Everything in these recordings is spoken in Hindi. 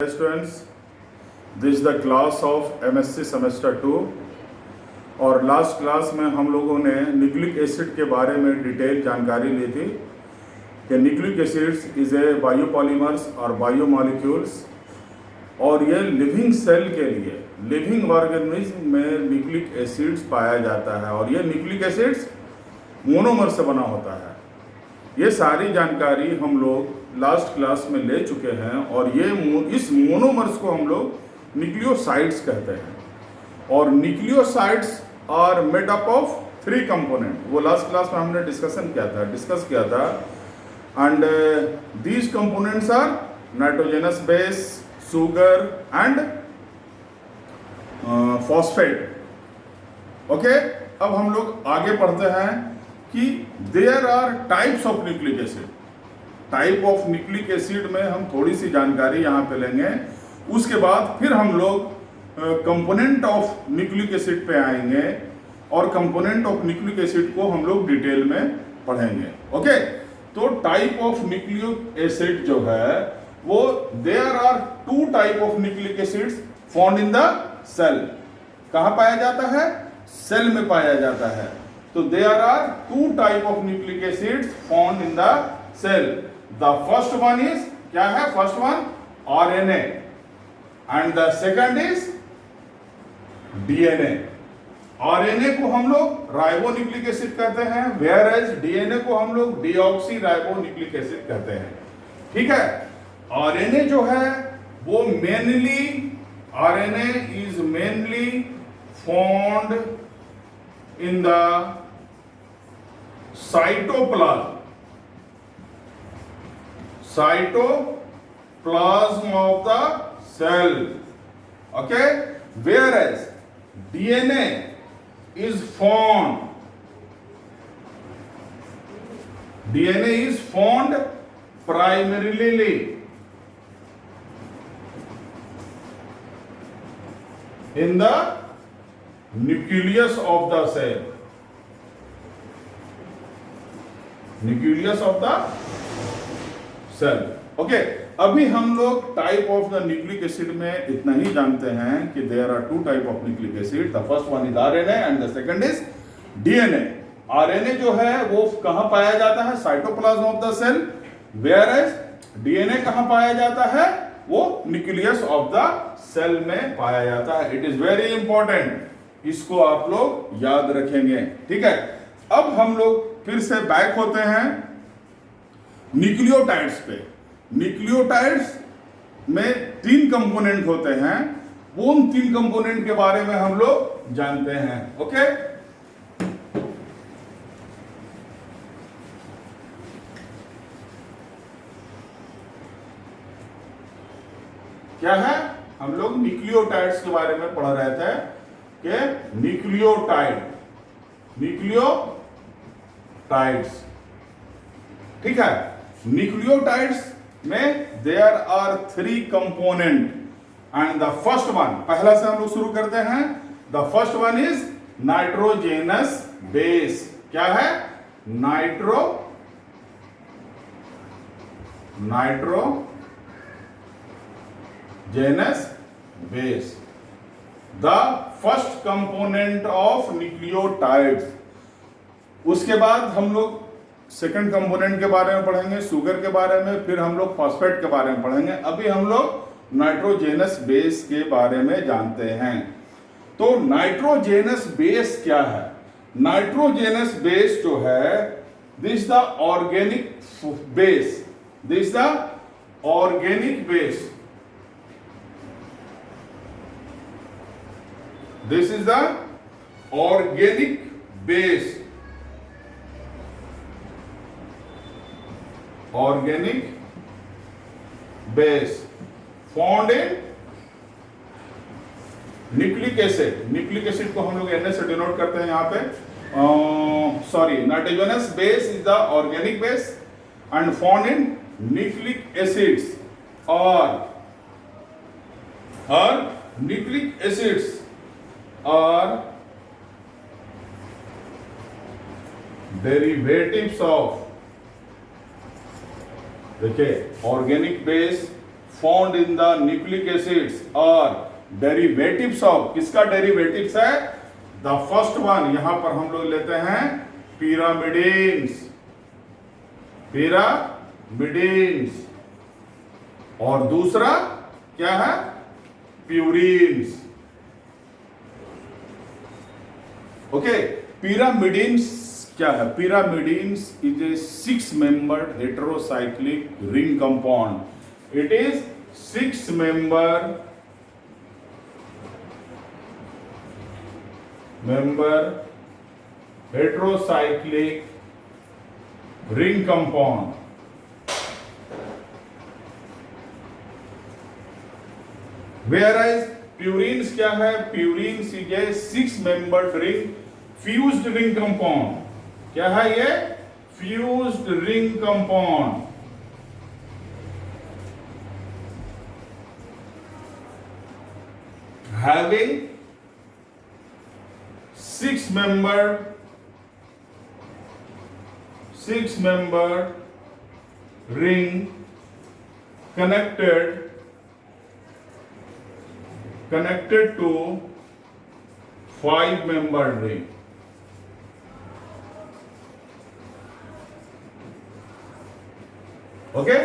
Students, this is the class of MSc semester 2। और लास्ट क्लास में हम लोगों ने न्यूक्लिक एसिड के बारे में डिटेल जानकारी ली थी कि nucleic acids is a biopolymers और बायोमॉलिक्यूल्स, और ये लिविंग सेल के लिए, लिविंग ऑर्गेनिज्म में न्यूक्लिक एसिड्स पाया जाता है और ये न्यूक्लिक एसिड्स मोनोमर से बना होता है। ये सारी जानकारी हम लोग लास्ट क्लास में ले चुके हैं और ये इस मोनोमर्स को हम लोग न्यूक्लियोसाइड्स कहते हैं। और nucleosides are made up of 3 component. वो लास्ट क्लास में हमने डिस्कस किया था and these components are nitrogenous base, sugar and phosphate. Okay, अब हम लोग आगे पढ़ते हैं कि there are types of nucleic acid. Type of nucleic acid में हम थोड़ी सी जानकारी यहाँ पे लेंगे, उसके बाद फिर हम लोग कंपोनेंट ऑफ न्यूक्लिक एसिड पे आएंगे और कंपोनेंट ऑफ न्यूक्लिक एसिड को हम लोग डिटेल में पढ़ेंगे। ओके, तो टाइप ऑफ न्यूक्लिक एसिड जो है वो there are 2 type of nucleic acids found in the cell. कहाँ पाया जाता है? सेल में पाया जाता है। तो there are 2 type of nucleic acids found in the cell. The first one is क्या है? First one RNA and the second is DNA। RNA को हम लोग राइबोन्यूक्लिक एसिड कहते हैं, whereas DNA को हम लोग डीऑक्सी राइबोन्यूक्लिक एसिड कहते हैं। ठीक है, RNA जो है वो RNA is mainly found in the cytoplasm of the cell, okay, whereas DNA is found primarily in the nucleus of the cell, cell. Okay, अभी हम लोग type of the nucleic acid में इतना ही जानते हैं कि there are 2 type of nucleic acid. The first one is RNA and the second is DNA. RNA जो है वो कहां पाया जाता है? Cytoplasm of the cell, whereas DNA कहां पाया जाता है? वो न्यूक्लियस ऑफ द सेल में पाया जाता है। इट इज वेरी इंपॉर्टेंट, इसको आप लोग याद रखेंगे। ठीक है, अब हम लोग फिर से बैक होते हैं न्यूक्लियोटाइड्स पे। न्यूक्लियोटाइड्स में 3 कंपोनेंट होते हैं, वो उन 3 कंपोनेंट के बारे में हम लोग जानते हैं। ओके, क्या है? हम लोग न्यूक्लियोटाइड्स के बारे में पढ़ रहे थे कि न्यूक्लियोटाइड्स। ठीक है, न्यूक्लियोटाइड्स में there are 3 component and the first one, पहला से हम लोग शुरू करते हैं। The first one is nitrogenous base. क्या है? Nitrogenous base, the first component of nucleotides. उसके बाद हम लोग सेकंड कंपोनेंट के बारे में पढ़ेंगे, शुगर के बारे में, फिर हम लोग फॉस्फेट के बारे में पढ़ेंगे। अभी हम लोग नाइट्रोजेनस बेस के बारे में जानते हैं। तो नाइट्रोजेनस बेस क्या है? नाइट्रोजेनस बेस जो है, this the organic base, this the organic base, this is the organic base, organic base found in nucleic acid. Nucleic acid को हम लोग Na से डिनोट करते हैं यहाँ पे। Nitrogenous base is the organic base and found in nucleic acids और nucleic acids are derivatives of, देखिए, organic base found in the nucleic acids और डेरिवेटिव्स ऑफ, किसका डेरिवेटिव्स है? द फर्स्ट वन, यहां पर हम लोग लेते हैं पिरामिडीन्स, पिरामिडीन्स, और दूसरा क्या है? प्यूरिन्स। ओके, पिरामिडीन्स क्या है? Pyrimidines is a 6 membered heterocyclic ring compound. It is 6 member heterocyclic ring compound। Whereas purines क्या है? Purines is a 6 membered ring fused ring compound। क्या है ये? Fused ring compound। Having 6 membered ring connected to 5 membered ring। Okay,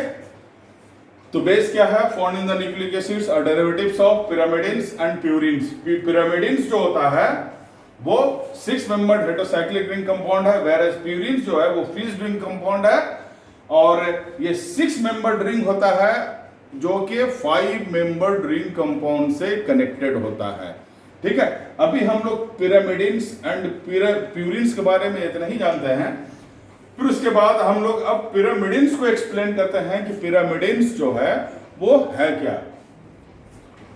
तो बेस क्या है? Found in the nucleic acids और डेरिवेटिव्स ऑफ पिरामिडीन्स एंड प्यूरिन्स। पिरामिडीन्स जो होता है वो 6 membered हेटेरोसाइक्लिक रिंग कंपाउंड है, वेयरएज प्यूरिन्स जो है वो फ्यूज्ड रिंग कंपाउंड है, और ये 6 membered रिंग होता है जो कि 5 membered रिंग कंपाउंड से कनेक्टेड होता है। ठीक है, अभी हम लोग पिरामिडीन्स एंड प्यूरिन्स के बारे में इतना ही जानते हैं। फिर उसके बाद हम लोग अब पिरामिडीन्स को एक्सप्लेन करते हैं कि पिरामिडीन्स जो है वो है क्या।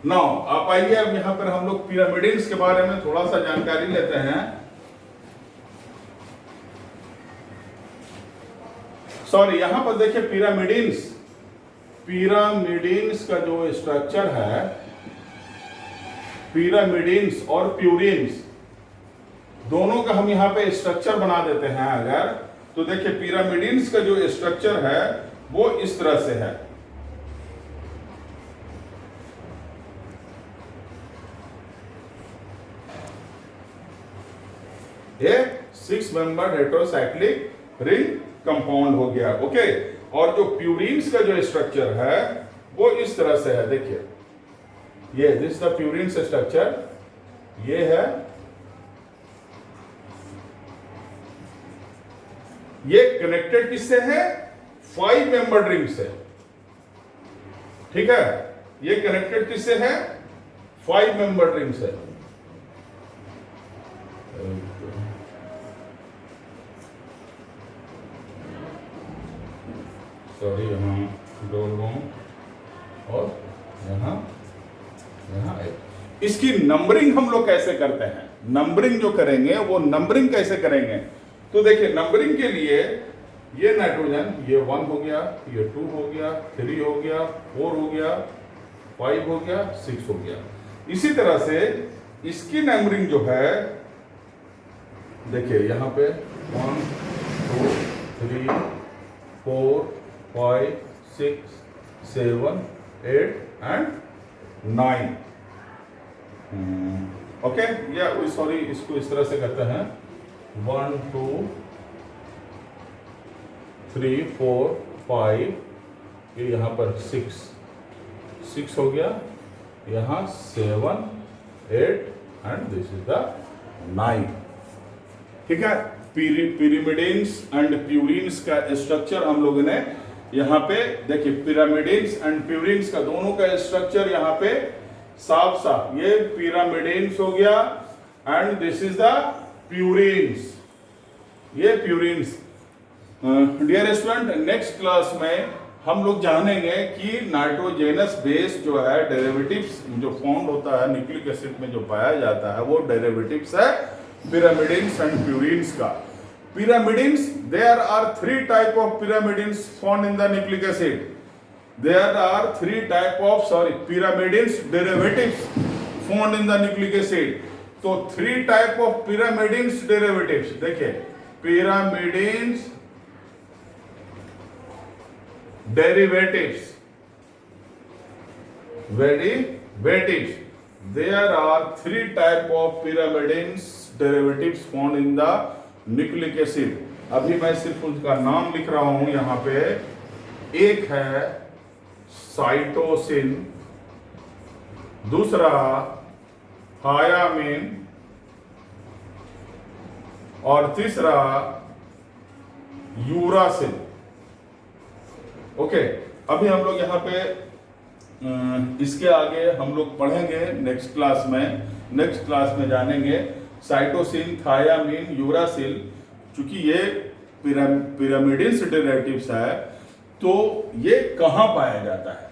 नाउ आप आइए, अब यहां पर हम लोग पिरामिडीन्स के बारे में थोड़ा सा जानकारी लेते हैं। सॉरी, यहां पर देखिए पिरामिडीन्स का जो स्ट्रक्चर है, पिरामिडीन्स और प्यूरिन्स दोनों का हम यहां पे स्ट्रक्चर बना देते हैं अगर, तो देखिए पिरामिडीन्स का जो स्ट्रक्चर है वो इस तरह से है। ये 6 membered हेटेरोसाइक्लिक रिंग कंपाउंड हो गया। ओके, और जो प्यूरिन्स का जो स्ट्रक्चर है वो इस तरह से है। देखिए ये दिस द प्यूरिन्स स्ट्रक्चर, ये है, ये कनेक्टेड किससे है? 5 membered रिंग से। ठीक है, ये कनेक्टेड किससे है? 5 membered रिंग से। सॉरी, यहां डोल और यहां इसकी नंबरिंग हम लोग कैसे करते हैं? नंबरिंग जो करेंगे वो नंबरिंग कैसे करेंगे? तो देखिए नंबरिंग के लिए ये नाइट्रोजन, ये 1 हो गया, ये 2 हो गया, 3 हो गया, 4 हो गया, 5 हो गया, 6 हो गया। इसी तरह से इसकी नंबरिंग जो है, देखिए यहां पे 1 2 3 4 5 6 7 8 एंड 9। ओके, या सॉरी, इसको इस तरह से करते हैं 1 2 3 4 5, ये यहाँ पर 6 हो गया, यहाँ 7 8 एंड दिस इज द 9। ठीक है, पिरामिडीन्स एंड प्यूरिन्स का स्ट्रक्चर हम लोगों ने यहाँ पे देखिए, पिरामिडीन्स एंड प्यूरिन्स का दोनों का स्ट्रक्चर यहाँ पे साफ साफ, ये पिरामिडीन्स हो गया and this is the purines, ये purines. Dear student, next class में हम लोग जानेंगे कि नाइट्रोजेनस बेस जो है, डेरिवेटिव्स जो फाउंड होता है न्यूक्लिक एसिड में जो पाया जाता है, वो डेरिवेटिव्स है पिरामिडीन्स एंड प्यूरिन्स का। Pyrimidines, there are 3 type of pyrimidines found in the nucleic acid. There are 3 type of pyrimidines derivatives found in the nucleic acid. तो 3 type of pyrimidines derivatives, देखिए pyrimidines derivatives, Derivatives. There are three type of pyrimidines derivatives found in the nucleic acid. अभी मैं सिर्फ उसका नाम लिख रहा हूं यहाँ पे। एक है साइटोसिन, दूसरा थायामीन और तीसरा यूरासिल। ओके, अभी हम लोग यहाँ पे इसके आगे हम लोग पढ़ेंगे नेक्स्ट क्लास में जानेंगे साइटोसिन, थायामीन, यूरासिल। चूंकि ये पिरामिडिन्स डेरिवेटिव्स है तो ये कहाँ पाया जाता है?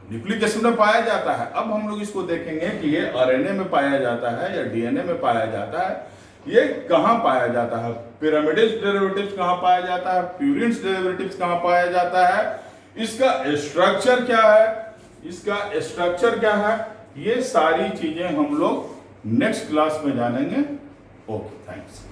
न्यूक्लिक एसिड में पाया जाता है। अब हम लोग इसको देखेंगे कि ये आरएनए में पाया जाता है या डीएनए में पाया जाता है। ये कहाँ पाया जाता है? पिरामिडिन्स डेरिवेटिव्स कहाँ पाया जाता है? प्यूरिन्स डेरिवेटिव्स कहाँ पाया जाता है? इसका स्ट्रक्चर क्या है? ये सारी चीजें हम लोग नेक्स्ट क्लास में जानेंगे। Okay, thanks.